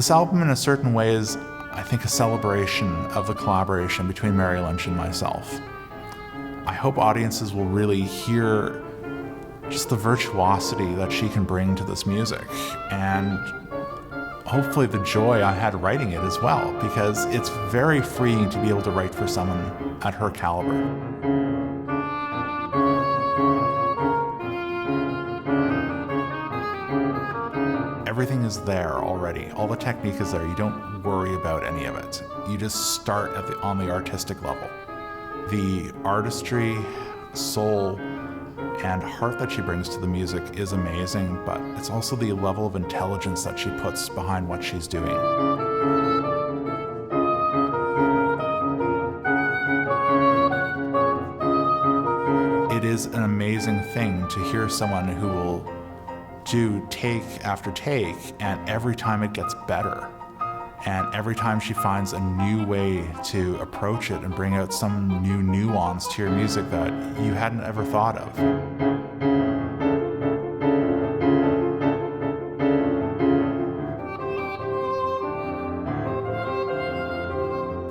This album, in a certain way, is, I think, a celebration of the collaboration between Mary Lynch and myself. I hope audiences will really hear just the virtuosity that she can bring to this music, and hopefully the joy I had writing it as well, because it's very freeing to be able to write for someone at her caliber. Everything is there already. All the technique is there. You don't worry about any of it. You just start on the artistic level. The artistry, soul, and heart that she brings to the music is amazing, but it's also the level of intelligence that she puts behind what she's doing. It is an amazing thing to hear someone who will do take after take, and every time it gets better. And every time she finds a new way to approach it and bring out some new nuance to your music that you hadn't ever thought of.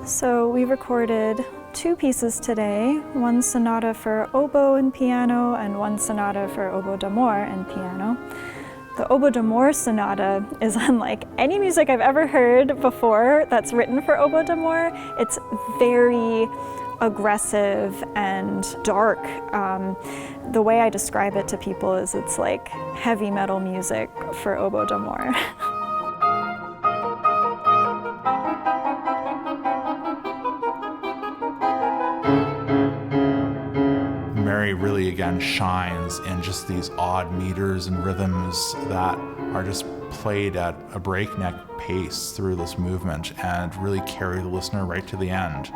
So we recorded 2 pieces today, one sonata for oboe and piano and one sonata for oboe d'amore and piano. The Oboe d'Amore sonata is unlike any music I've ever heard before that's written for oboe d'amore. It's very aggressive and dark. The way I describe it to people is it's like heavy metal music for oboe d'amore. Mary really, again, shines in just these odd meters and rhythms that are just played at a breakneck pace through this movement and really carry the listener right to the end.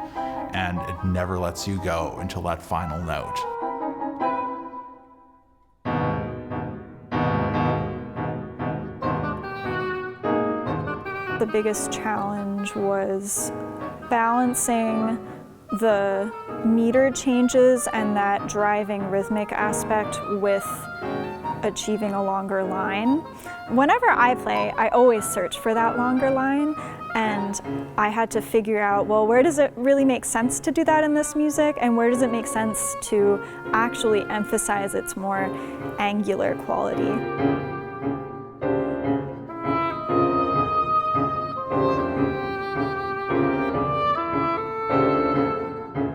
And it never lets you go until that final note. The biggest challenge was balancing the meter changes and that driving rhythmic aspect with achieving a longer line. Whenever I play, I always search for that longer line, and I had to figure out, well, where does it really make sense to do that in this music, and where does it make sense to actually emphasize its more angular quality.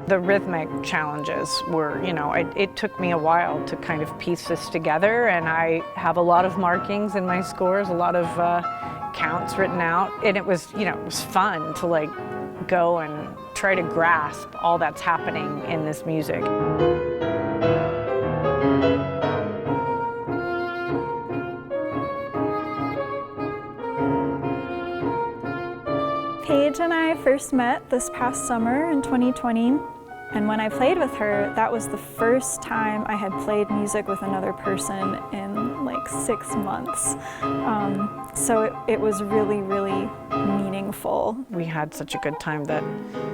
The rhythmic challenges were, it took me a while to kind of piece this together, and I have a lot of markings in my scores, a lot of counts written out, and it was fun to go and try to grasp all that's happening in this music. Paige and I first met this past summer in 2020. And when I played with her, that was the first time I had played music with another person in like 6 months. So it was really, really meaningful. We had such a good time that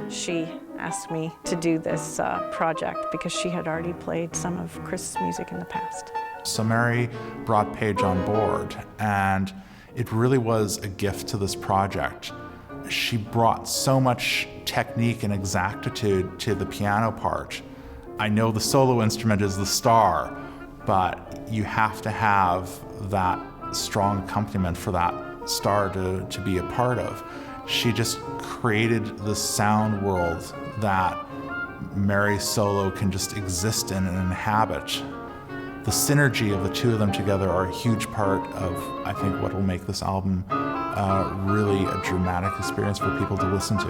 she asked me to do this project because she had already played some of Chris's music in the past. So Mary brought Paige on board, and it really was a gift to this project. She brought so much technique and exactitude to the piano part. I know the solo instrument is the star, but you have to have that strong accompaniment for that star to be a part of. She just created this sound world that Mary's solo can just exist in and inhabit. The synergy of the two of them together are a huge part of, I think, what will make this album really a dramatic experience for people to listen to.